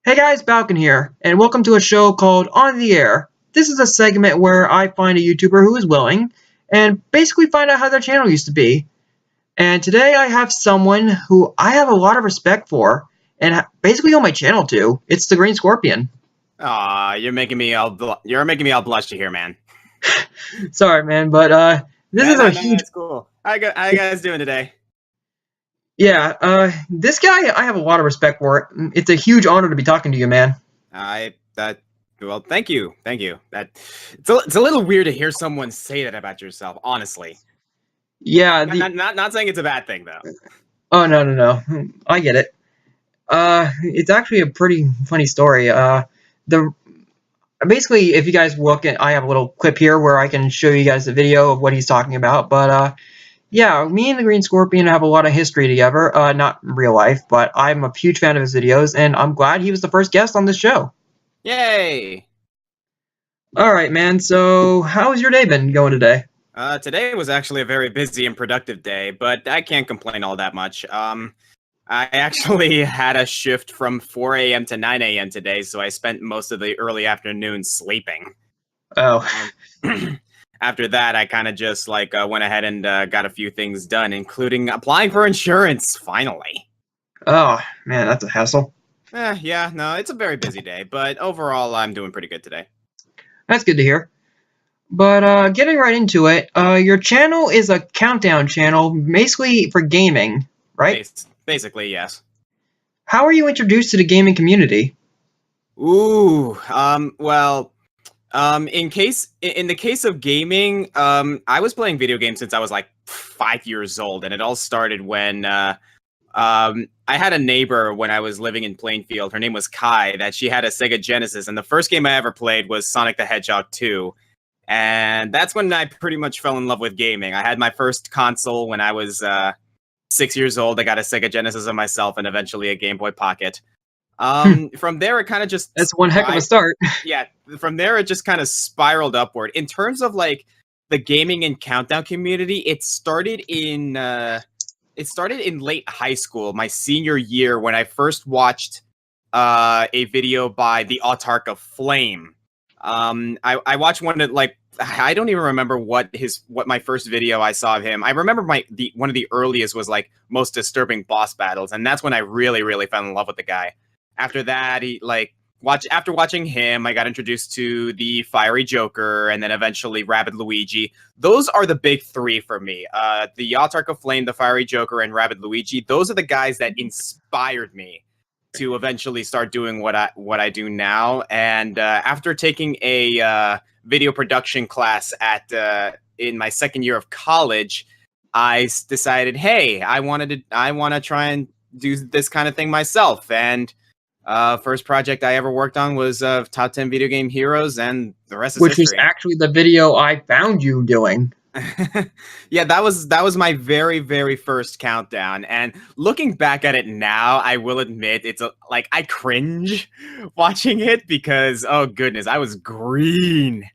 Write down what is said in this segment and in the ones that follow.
Hey guys, Balkan here, and welcome to a show called On the Air. This is a segment where I find a YouTuber who is willing and basically find out how their channel used to be. And today I have someone who I have a lot of respect for and basically own my channel to. It's the Green Scorpion. Aw, you're making me all blush to hear, man. Sorry, man, but this is a huge. It's cool. How you guys doing today? Yeah, this guy I have a lot of respect for. It's a huge honor to be talking to you, man. Well, thank you. It's a little weird to hear someone say that about yourself, honestly. Yeah, not saying it's a bad thing though. Oh no, I get it. It's actually a pretty funny story. The Basically, if you guys look at, I have a little clip here where I can show you guys a video of what he's talking about. But yeah, me and the Green Scorpion have a lot of history together. Not in real life, but I'm a huge fan of his videos, and I'm glad he was the first guest on this show. Yay! All right, man. So, how has your day been going today? Today was actually a very busy and productive day, but I can't complain all that much. I actually had a shift from 4 a.m. to 9 a.m. today, so I spent most of the early afternoon sleeping. Oh. After that, I kind of just went ahead and got a few things done, including applying for insurance, finally. Oh, man, that's a hassle. Yeah, no, it's a very busy day, but overall, I'm doing pretty good today. That's good to hear. But getting right into it, your channel is a countdown channel, basically for gaming, right? Basically, yes. How are you introduced to the gaming community? Ooh, well, in the case of gaming, I was playing video games since I was like 5 years old, and it all started when I had a neighbor when I was living in Plainfield. Her name was Kai. That she had a Sega Genesis, and the first game I ever played was Sonic the Hedgehog 2. And that's when I pretty much fell in love with gaming. I had my first console when I was 6 years old. I got a Sega Genesis of myself, and eventually a Game Boy Pocket. From there, it kind of just... That's one heck of a start. Yeah, from there, it just kind of spiraled upward. In terms of, like, the gaming and countdown community, it started in late high school, my senior year, when I first watched a video by the Autark of Flame. I watched one that, like, I don't even remember what my first video I saw of him. I remember one of the earliest was, like, most disturbing boss battles, and that's when I really, really fell in love with the guy. After that, after watching him, I got introduced to the Fiery Joker, and then eventually Rabid Luigi. Those are the big three for me. The Autark of Flame, the Fiery Joker, and Rabid Luigi. Those are the guys that inspired me to eventually start doing what I do now. And after taking a video production class in my second year of college, I decided, hey, I want to try and do this kind of thing myself. And first project I ever worked on was Top 10 Video Game Heroes, and the rest is history. Which is actually the video I found you doing. Yeah, that was my very, very first countdown. And looking back at it now, I will admit I cringe watching it because, oh goodness, I was green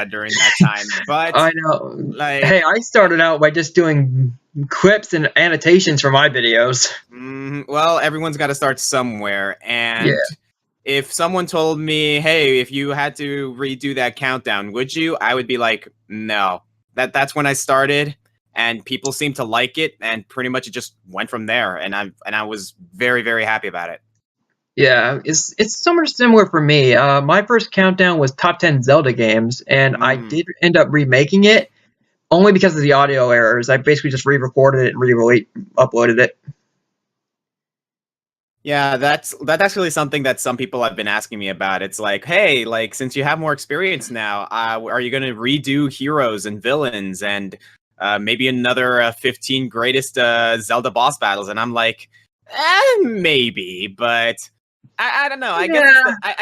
during that time. But I know. Hey, I started out by just doing clips and annotations for my videos. Well, everyone's got to start somewhere, and if someone told me, hey, if you had to redo that countdown, would you? I would be like, no. That's when I started, and people seemed to like it, and pretty much it just went from there, and I was very, very happy about it. Yeah, it's somewhat similar for me. My first countdown was top 10 Zelda games, and I did end up remaking it only because of the audio errors. I basically just re-recorded it and uploaded it. Yeah, that's actually something that some people have been asking me about. It's like, hey, like, since you have more experience now, are you going to redo heroes and villains and maybe another 15 greatest Zelda boss battles? And I'm like, maybe, but I don't know. I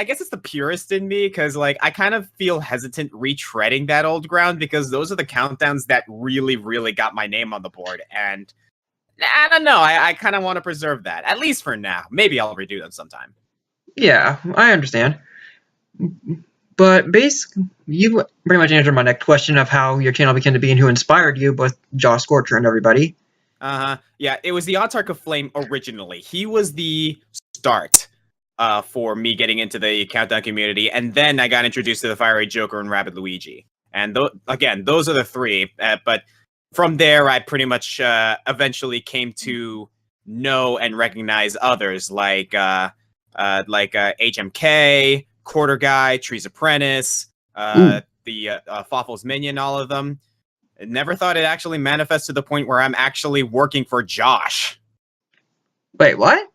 guess it's the purist in me, because like I kind of feel hesitant retreading that old ground, because those are the countdowns that really, really got my name on the board, and I don't know. I kind of want to preserve that, at least for now. Maybe I'll redo them sometime. Yeah, I understand. But basically, you pretty much answered my next question of how your channel became to be and who inspired you, both Josh Scorcher and everybody. Yeah, it was the Autark of Flame originally. He was the start for me getting into the Countdown community, and then I got introduced to the Fiery Joker and Rabbid Luigi. And again, those are the three. But from there, I pretty much eventually came to know and recognize others like HMK, Quarter Guy, Tree's Apprentice, the Fawful's Minion, all of them. I never thought it actually manifests to the point where I'm actually working for Josh. Wait, what?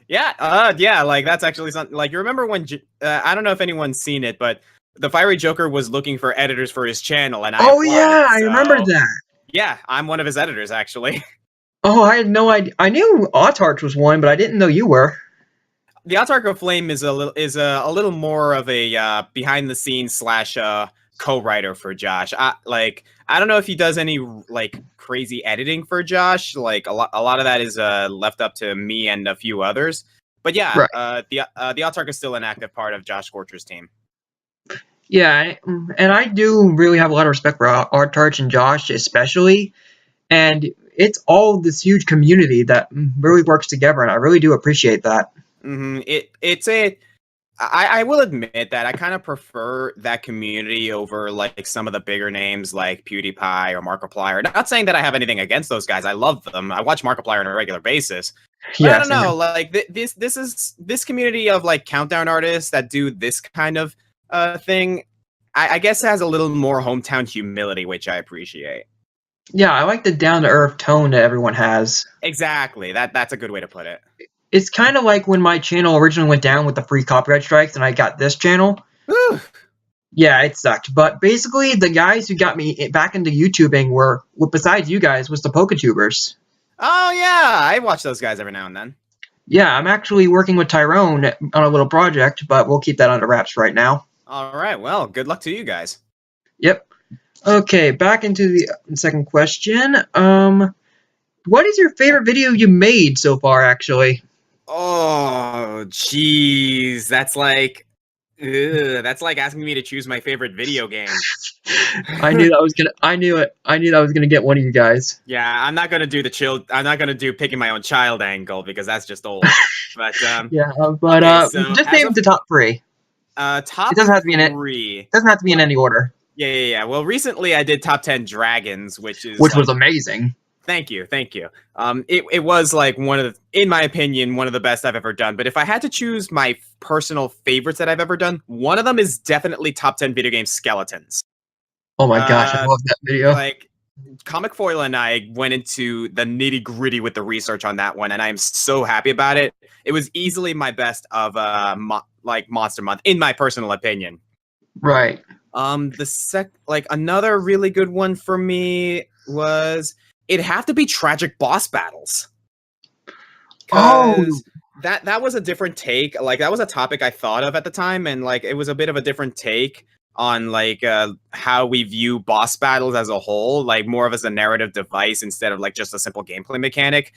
Yeah, like that's actually something. Like you remember when I don't know if anyone's seen it, but the Fiery Joker was looking for editors for his channel, and I remember that. Yeah, I'm one of his editors actually. Oh, I had no idea. I knew Autarch was one, but I didn't know you were. The Autarch of Flame is a little more of a behind the scenes / co-writer for Josh. I don't know if he does any like crazy editing for Josh. Like a lot of that is left up to me and a few others. But yeah, right. The Autarch is still an active part of Josh Scorcher's team. Yeah, and I do really have a lot of respect for Autarch and Josh, especially. And it's all this huge community that really works together, and I really do appreciate that. Mm-hmm. I will admit that I kind of prefer that community over like some of the bigger names like PewDiePie or Markiplier. Not saying that I have anything against those guys. I love them. I watch Markiplier on a regular basis. But I don't know, like this community of like countdown artists that do this kind of thing, I guess has a little more hometown humility, which I appreciate. Yeah, I like the down-to-earth tone that everyone has. Exactly. That's a good way to put it. It's kind of like when my channel originally went down with the free copyright strikes and I got this channel. Whew. Yeah, it sucked. But basically, the guys who got me back into YouTubing were, besides you guys, was the PokeTubers. Oh, yeah. I watch those guys every now and then. Yeah, I'm actually working with Tyrone on a little project, but we'll keep that under wraps right now. All right. Well, good luck to you guys. Yep. Okay, back into the second question. What is your favorite video you made so far, actually? Oh, jeez. That's like asking me to choose my favorite video game. I knew that was gonna get one of you guys. Yeah, I'm not gonna do picking my own child angle because that's just old. But just name the top three. Top it doesn't have to be three. Doesn't have to be in any order. Yeah. Well, recently I did top 10 dragons, which was amazing. Thank you. It was like in my opinion, one of the best I've ever done. But if I had to choose my personal favorites that I've ever done, one of them is definitely top 10 video game skeletons. Oh my gosh, I love that video. Like Comic Foil and I went into the nitty gritty with the research on that one, and I'm so happy about it. It was easily my best of Monster Month, in my personal opinion. Right. Another really good one for me was. It'd have to be tragic boss battles. Oh, that was a different take. Like that was a topic I thought of at the time, and like it was a bit of a different take on like how we view boss battles as a whole, like more of as a narrative device instead of like just a simple gameplay mechanic.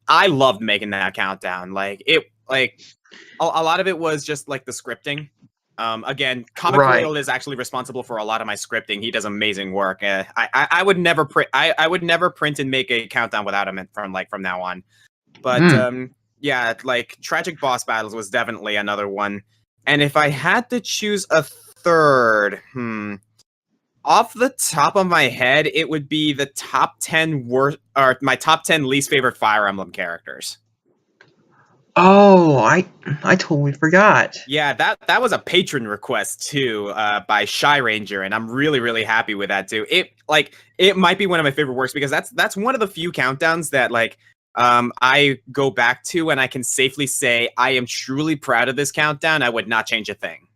I loved making that countdown. Like a lot of it was just like the scripting. Again, Comic Foil is actually responsible for a lot of my scripting. He does amazing work. I would never print. I would never print and make a countdown without him from now on. But yeah, like tragic boss battles was definitely another one. And if I had to choose a third, off the top of my head, it would be the top 10 my top 10 least favorite Fire Emblem characters. Oh, I totally forgot. Yeah, that was a patron request too, by Shy Ranger, and I'm really, really happy with that too. It might be one of my favorite works because that's one of the few countdowns that I go back to and I can safely say I am truly proud of this countdown. I would not change a thing.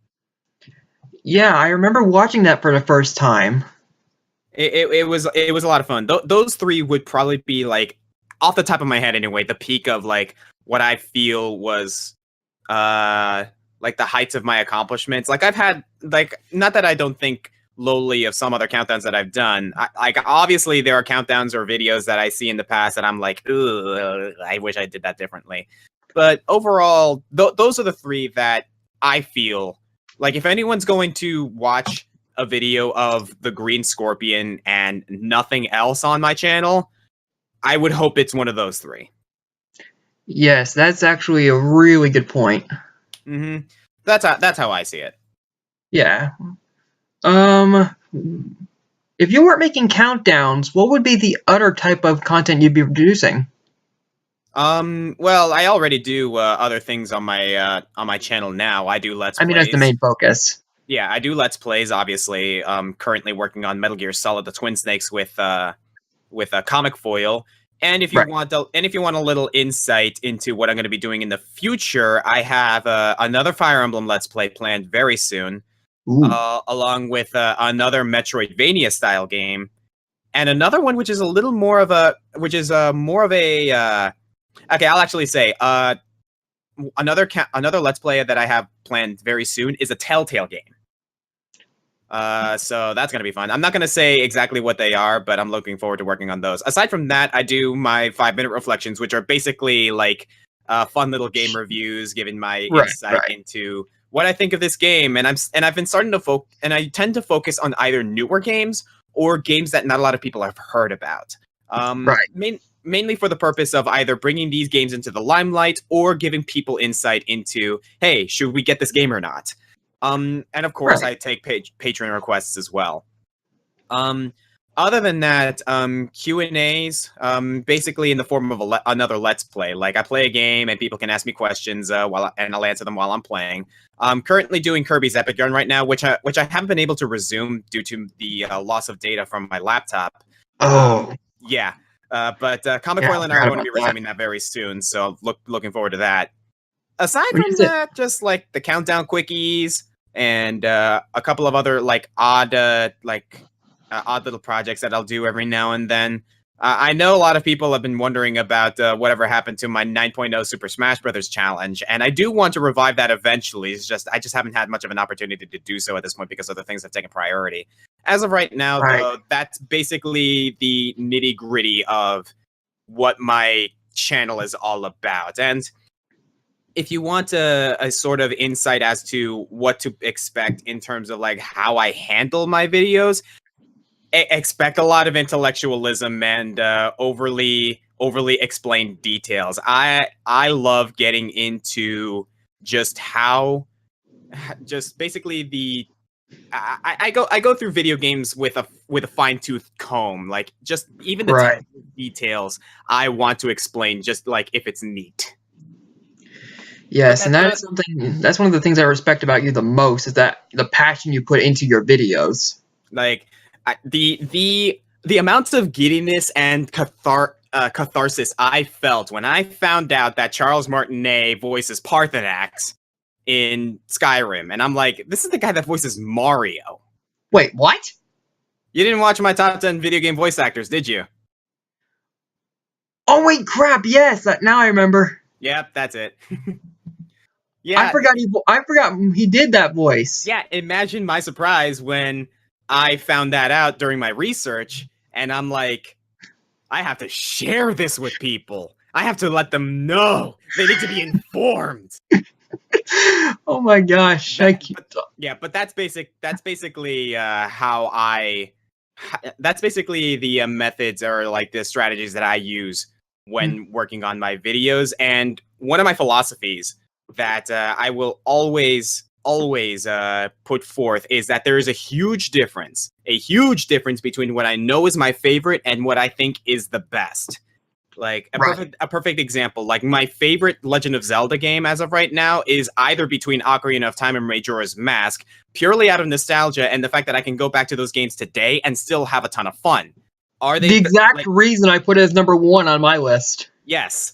Yeah, I remember watching that for the first time. It was a lot of fun. Those three would probably be like off the top of my head anyway, the peak of like what I feel was like the heights of my accomplishments. Like I've had not that I don't think lowly of some other countdowns that I've done. Obviously there are countdowns or videos that I see in the past that I'm like, ugh, I wish I did that differently. But overall, those are the three that I feel like if anyone's going to watch a video of the Green Scorpion and nothing else on my channel, I would hope it's one of those three. Yes, that's actually a really good point. That's how I see it. Yeah. If you weren't making countdowns, what would be the other type of content you'd be producing? Well, I already do other things on my channel now. I do Let's I mean, as the Plays. main focus. Yeah, I do Let's Plays, obviously. Currently working on Metal Gear Solid: The Twin Snakes with a comic foil. And if you Right. want a little insight into what I'm going to be doing in the future, I have another Fire Emblem Let's Play planned very soon, Ooh. along with another Metroidvania style game, and another one which is a little more of a, okay, I'll actually say another Let's Play that I have planned very soon is a Telltale game. So that's gonna be fun. I'm not gonna say exactly what they are, but I'm looking forward to working on those. Aside from that, I do my 5-minute reflections, which are basically like fun little game reviews, giving my insight into what I think of this game. And I've been starting to I tend to focus on either newer games or games that not a lot of people have heard about. Mainly for the purpose of either bringing these games into the limelight or giving people insight into, hey, should we get this game or not? And of course, I take Patreon requests as well. Other than that, Q&As, basically in the form of another Let's Play. Like, I play a game and people can ask me questions and I'll answer them while I'm playing. I'm currently doing Kirby's Epic Yarn right now, which I haven't been able to resume due to the loss of data from my laptop. Yeah. But Comic Foil and I are going to be resuming that very soon, so looking forward to that. Aside from that, just like the countdown quickies and a couple of other like odd little projects that I'll do every now and then. I know a lot of people have been wondering about whatever happened to my 9.0 Super Smash Brothers challenge, and I do want to revive that eventually. I just haven't had much of an opportunity to do so at this point because other things have taken priority. As of right now, though, that's basically the nitty-gritty of what my channel is all about. And if you want a sort of insight as to what to expect in terms of like how I handle my videos, expect a lot of intellectualism and overly explained details. I love getting into just basically I go through video games with a fine-tooth comb, like just even the details I want to explain, just like if it's neat. Yes, and that's one of the things I respect about you the most, is that the passion you put into your videos. Like the amounts of giddiness and catharsis I felt when I found out that Charles Martinet voices Parthenax in Skyrim, and I'm like, this is the guy that voices Mario. Wait, what? You didn't watch my top 10 video game voice actors, did you? Oh wait, crap! Yes, now I remember. Yep, that's it. Yeah, I forgot he did that voice. Yeah, imagine my surprise when I found that out during my research, and I'm like, I have to share this with people. I have to let them know. They need to be informed. Oh my gosh! But that's basically how I. That's basically the methods or like the strategies that I use when working on my videos, and one of my philosophies that I will always put forth is that there is a huge difference between what I know is my favorite and what I think is the best. Like a perfect example, like my favorite Legend of Zelda game as of right now is either between Ocarina of Time and Majora's Mask, purely out of nostalgia and the fact that I can go back to those games today and still have a ton of fun. Are they the exact reason I put it as number 1 on my list? Yes.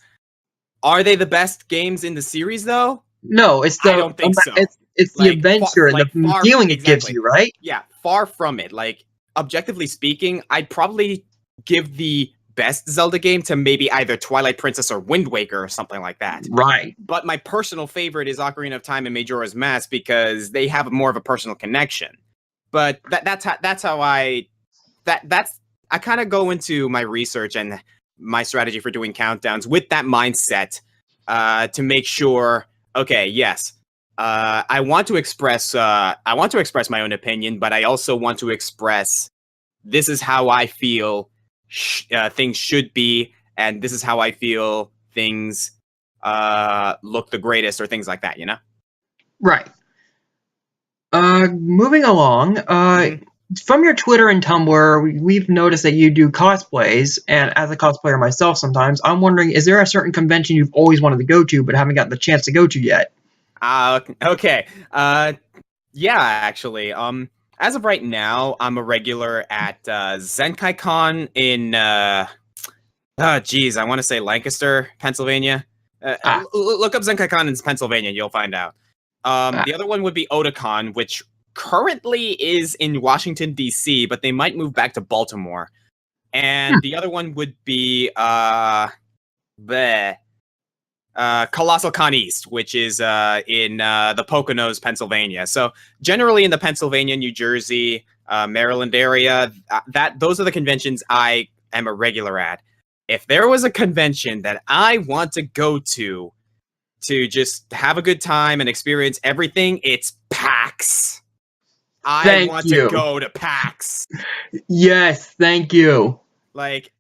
Are they the best games in the series, though? No, it's I don't think so. It's the adventure and the feeling it gives you, right? Yeah, far from it. Like, objectively speaking, I'd probably give the best Zelda game to maybe either Twilight Princess or Wind Waker or something like that. Right. But my personal favorite is Ocarina of Time and Majora's Mask because they have more of a personal connection. But that's how I kind of go into my research and my strategy for doing countdowns with that mindset to make sure, okay, yes, I want to express my own opinion, but I also want to express this is how I feel things should be, and this is how I feel things look the greatest, or things like that, you know? Right. Moving along, Mhm. from your Twitter and Tumblr, we've noticed that you do cosplays, and as a cosplayer myself sometimes, I'm wondering, is there a certain convention you've always wanted to go to but haven't gotten the chance to go to yet? Okay. Yeah, actually. As of right now, I'm a regular at Zenkai Con in geez, I want to say Lancaster, Pennsylvania. Ah, Look up Zenkai Con in Pennsylvania, and you'll find out. ah, The other one would be Otakon, which currently is in Washington D.C., but they might move back to Baltimore. hmm, And the other one would be bleh, Colossal Con East, which is in the Poconos, Pennsylvania. So generally in the Pennsylvania, New Jersey, Maryland area, those are the conventions I am a regular at. If there was a convention that I want to go to just have a good time and experience everything, it's PAX. I thank want to you. go to PAX. Yes, thank you. Like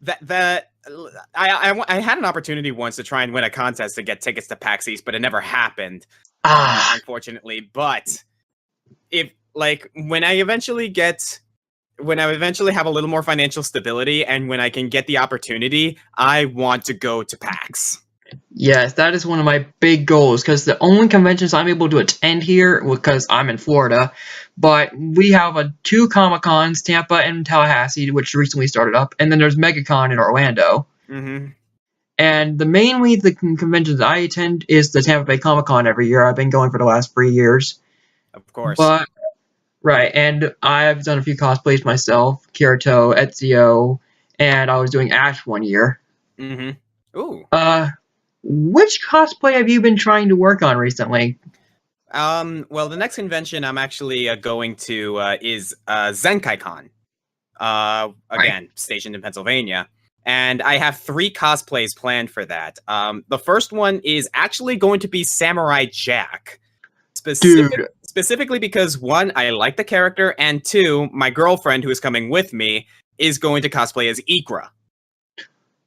that I had an opportunity once to try and win a contest to get tickets to PAX East, but it never happened, Ah, unfortunately. But if like when I eventually have a little more financial stability and when I can get the opportunity, I want to go to PAX. yes, that is one of my big goals because the only conventions I'm able to attend here, because I'm in Florida, but we have two Comic Cons, Tampa and Tallahassee, which recently started up, and then there's MegaCon in Orlando. Mm-hmm. And mainly the conventions I attend is the Tampa Bay Comic Con every year. I've been going for the last 3 years. Of course. But right, and I've done a few cosplays myself, Kirito, Ezio, and I was doing Ash one year. Mm-hmm. Ooh. Uh, which cosplay have you been trying to work on recently? Well, the next convention I'm actually going to is ZenkaiCon. Right. Again, stationed in Pennsylvania. And I have 3 cosplays planned for that. The first one is actually going to be Samurai Jack. Dude, Specifically because 1, I like the character, and 2, my girlfriend who is coming with me is going to cosplay as Ikra.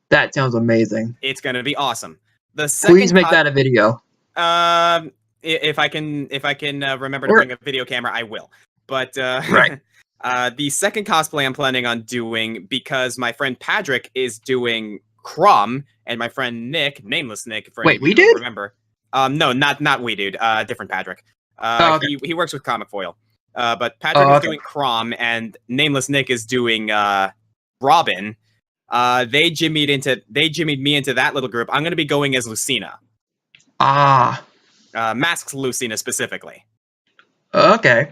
that sounds amazing. It's going to be awesome. The Please second make that a video. if I can remember to Or bring a video camera, I will. But right. the second cosplay I'm planning on doing, because my friend Patrick is doing Crom, and my friend Nick, nameless Nick, for any Wait, of you we who don't did? remember. No, not we, dude. Different Patrick. Oh, okay. He works with Comic Foil. But Patrick Oh, is okay. doing Crom, and nameless Nick is doing Robin. They jimmied me into that little group. I'm going to be going as Lucina. Ah, Masks Lucina specifically. okay.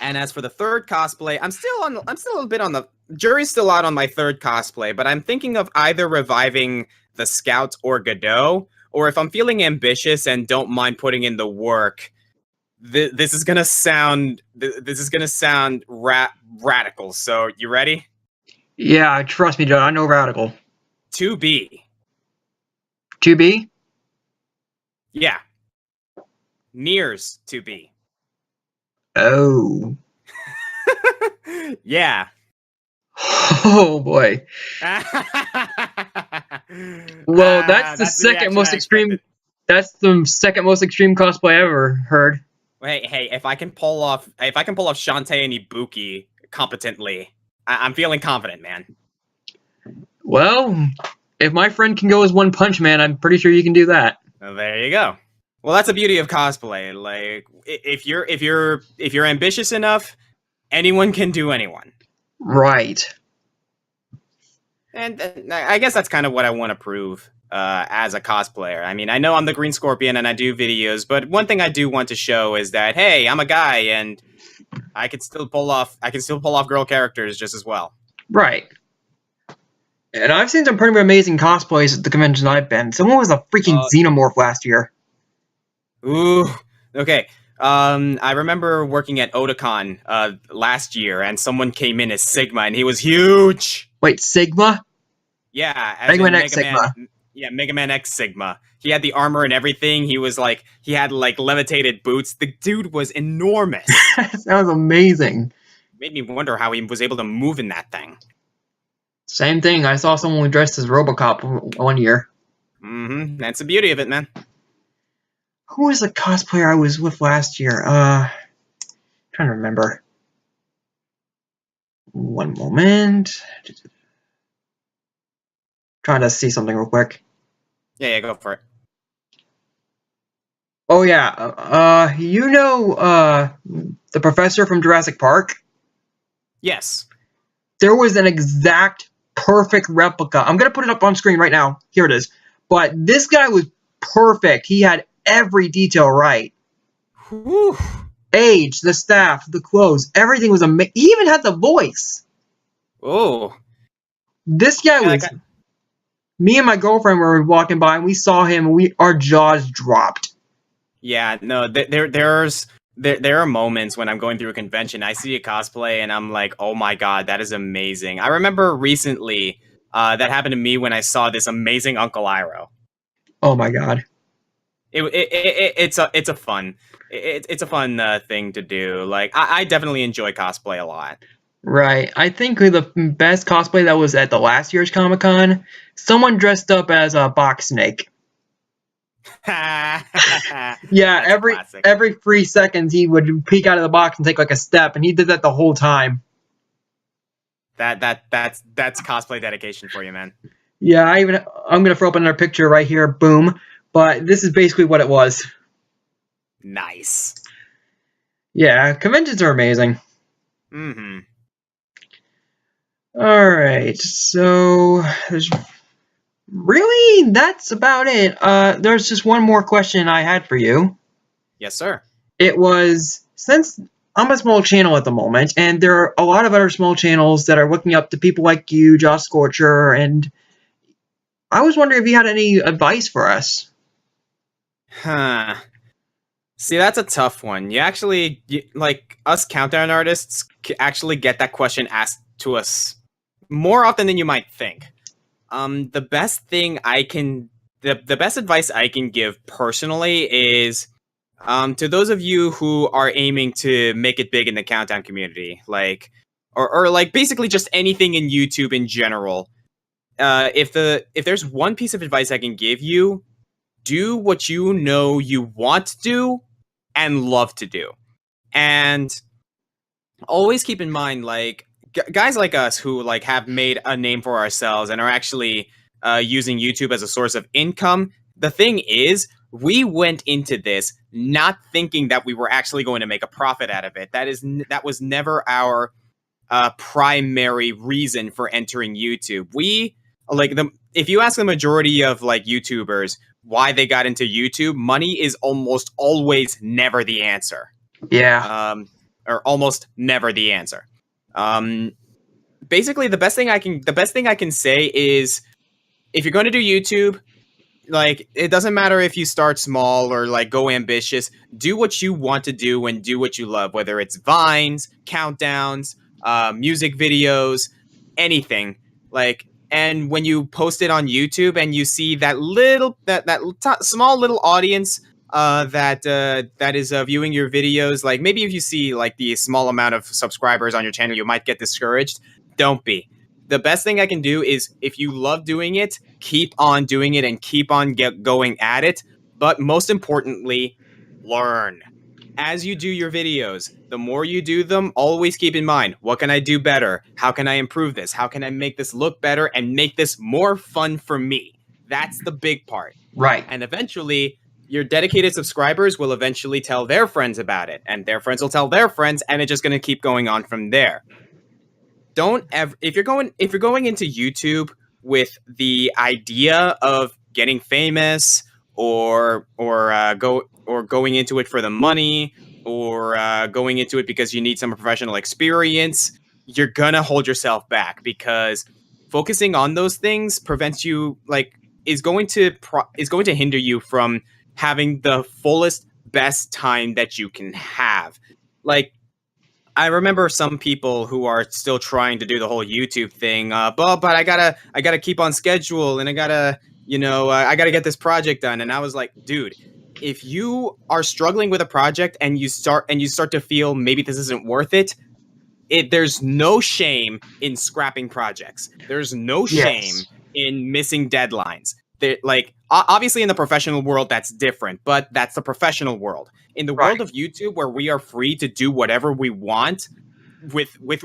And as for the third cosplay, I'm still a bit on the jury's still out on my third cosplay, but I'm thinking of either reviving the Scout or Godot, or if I'm feeling ambitious and don't mind putting in the work, this is gonna sound radical. So you ready? Yeah, trust me, John. I know Radical. 2B. 2B? Yeah. Nears 2B. Oh. Yeah. Oh boy. Well, that's the That's the second reaction most I extreme. expected. That's the second most extreme cosplay I ever heard. Hey, if I can pull off Shantae and Ibuki competently, I'm feeling confident, man. Well, if my friend can go as One Punch Man, I'm pretty sure you can do that. Well, there you go. Well, that's the beauty of cosplay. Like, if you're ambitious enough, anyone can do anyone. Right. And I guess that's kind of what I want to prove as a cosplayer. I mean, I know I'm the Green Scorpion and I do videos, but one thing I do want to show is that, hey, I'm a guy and I can still pull off girl characters just as well. Right. And I've seen some pretty amazing cosplays at the convention I've been. Someone was a freaking Xenomorph last year. Ooh, okay. I remember working at Otakon last year, and someone came in as Sigma, and he was huge. Wait, Sigma? Yeah, as Mega in Man X Mega Man. Sigma. Yeah, Mega Man X Sigma. He had the armor and everything. He had like levitated boots. The dude was enormous. That sounds amazing. Made me wonder how he was able to move in that thing. Same thing. I saw someone dressed as RoboCop one year. Mm-hmm. That's the beauty of it, man. Who was the cosplayer I was with last year? Trying to remember. One moment. Trying to see something real quick. Yeah, go for it. Oh yeah, the professor from Jurassic Park? Yes. There was an exact perfect replica. I'm gonna put it up on screen right now. Here it is. But this guy was perfect. He had every detail right. Whew. Age, the staff, the clothes, everything was amazing. He even had the voice. Oh. This guy Yeah, was. Me and my girlfriend were walking by and we saw him. And our jaws dropped. Yeah, no, there are moments when I'm going through a convention, I see a cosplay and I'm like, oh my god, that is amazing. I remember recently that happened to me when I saw this amazing Uncle Iroh. Oh my god. It's a fun thing to do. Like I definitely enjoy cosplay a lot. Right. I think the best cosplay that was at the last year's Comic-Con, someone dressed up as a box snake. Yeah, every 3 seconds he would peek out of the box and take like a step, and he did that the whole time. That's cosplay dedication for you, man. Yeah, I'm gonna throw up another picture right here, boom. But this is basically what it was. Nice. Yeah, conventions are amazing. Mm-hmm. Alright, so really that's about it. There's just one more question I had for you. Yes, sir. It was, since I'm a small channel at the moment, and there are a lot of other small channels that are looking up to people like you, Josh Scorcher, and I was wondering if you had any advice for us. Huh. See, that's a tough one. Like us countdown artists actually get that question asked to us more often than you might think. The best advice I can give personally is to those of you who are aiming to make it big in the countdown community, like or like basically just anything in YouTube in general. If there's one piece of advice I can give you, do what you know you want to do and love to do. And always keep in mind, like, guys like us who like have made a name for ourselves and are actually using YouTube as a source of income. The thing is, we went into this not thinking that we were actually going to make a profit out of it. That was never our primary reason for entering YouTube. If you ask the majority of like YouTubers why they got into YouTube, money is almost always never the answer. Yeah. Or almost never the answer. Basically, the best thing I can say is, if you're going to do YouTube, like, it doesn't matter if you start small or like go ambitious. Do what you want to do and do what you love, whether it's vines, countdowns, music videos, anything. Like, and when you post it on YouTube and you see that small little audience that is viewing your videos, like maybe if you see like the small amount of subscribers on your channel, you might get discouraged. Don't be. The best thing I can do is, if you love doing it, keep on doing it and keep on going at it. But most importantly, learn. As you do your videos, the more you do them, always keep in mind, what can I do better? How can I improve this? How can I make this look better and make this more fun for me? That's the big part. Right. And eventually, your dedicated subscribers will eventually tell their friends about it, and their friends will tell their friends, and it's just going to keep going on from there. If you're going into YouTube with the idea of getting famous or going into it for the money, or going into it because you need some professional experience, you're gonna hold yourself back, because focusing on those things prevents you, like, is going to hinder you from having the fullest, best time that you can have. Like, I remember some people who are still trying to do the whole YouTube thing, but I gotta keep on schedule, and I gotta get this project done. And I was like, dude, if you are struggling with a project and you start to feel maybe this isn't worth it, there's no shame in scrapping projects. There's no shame in missing deadlines. like obviously in the professional world that's different, but that's the professional world. In the world of YouTube, where we are free to do whatever we want,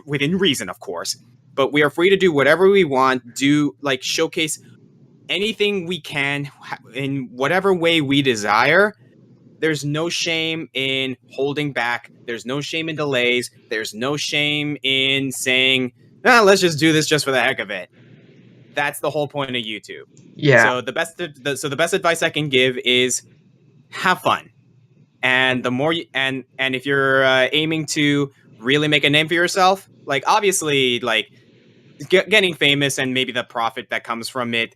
within reason, of course, but we are free to do whatever we want, do like showcase anything we can in whatever way we desire. There's no shame in holding back. There's no shame in delays. There's no shame in saying, let's just do this just for the heck of it. That's the whole point of YouTube. Yeah. So the best advice I can give is have fun. And the more and if you're aiming to really make a name for yourself, like obviously like getting famous and maybe the profit that comes from it,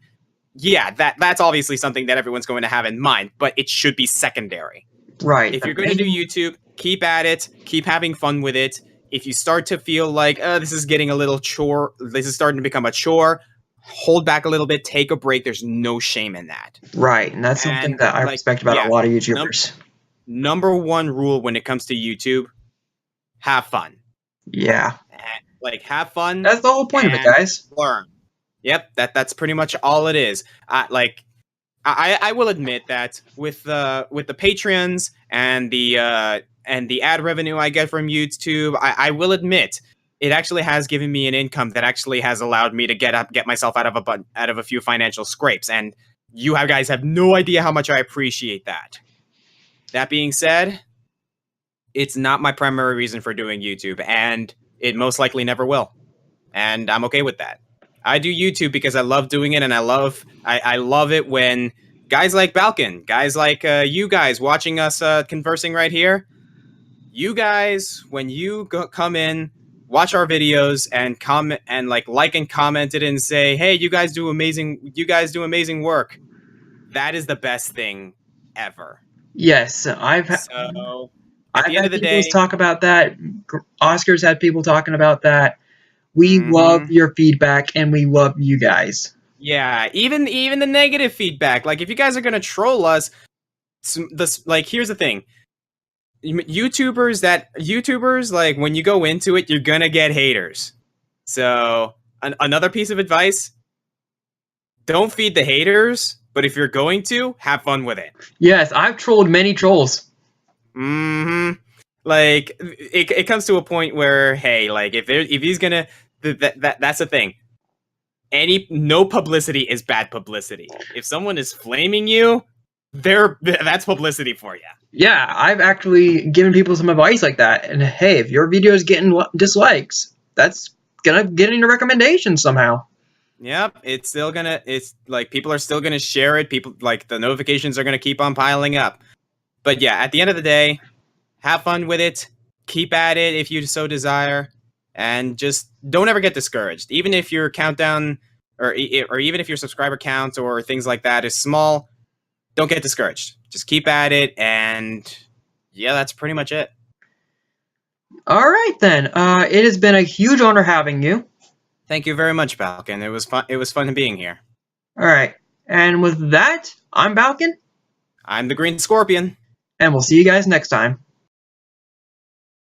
yeah, that's obviously something that everyone's going to have in mind, but it should be secondary. Right. If you're going to do YouTube, keep at it, keep having fun with it. If you start to feel like, this is getting a little chore, this is starting to become a chore, hold back a little bit, take a break. There's no shame in that. Right, and that's something that I respect about a lot of YouTubers. Number one rule when it comes to YouTube, have fun. Yeah. Like, have fun. That's the whole point of it, guys. Learn. Yep, that's pretty much all it is. I will admit that with the Patreons and the ad revenue I get from YouTube, I will admit it actually has given me an income that actually has allowed me to get myself out of a few financial scrapes. And you guys have no idea how much I appreciate that. That being said, it's not my primary reason for doing YouTube, and it most likely never will. And I'm okay with that. I do YouTube because I love doing it, and I love it when guys like Balkan, guys like you guys watching us conversing right here, you guys, when you come in, watch our videos and comment and like and comment it and say, hey, you guys do amazing work. That is the best thing ever. Yes, I've had people talk about that. Oscar's had people talking about that. We love your feedback, and we love you guys. Yeah, even the negative feedback. Like, if you guys are gonna troll us, here's the thing: YouTubers, like, when you go into it, you're gonna get haters. So, another piece of advice: don't feed the haters. But if you're going to, have fun with it. Yes, I've trolled many trolls. Like, it comes to a point where, hey, like, if he's gonna, that's the thing. No publicity is bad publicity. If someone is flaming you, that's publicity for you. Yeah, I've actually given people some advice like that. And hey, if your video is getting dislikes, that's gonna get into recommendations somehow. Yep, it's like people are still gonna share it. People, like, the notifications are gonna keep on piling up. But yeah, at the end of the day, have fun with it. Keep at it if you so desire, and just don't ever get discouraged. Even if your countdown, or even if your subscriber count or things like that is small, don't get discouraged. Just keep at it, and yeah, that's pretty much it. All right then. It has been a huge honor having you. Thank you very much, Balkan. It was fun. It was fun being here. All right. And with that, I'm Balkan. I'm the Green Scorpion. And we'll see you guys next time.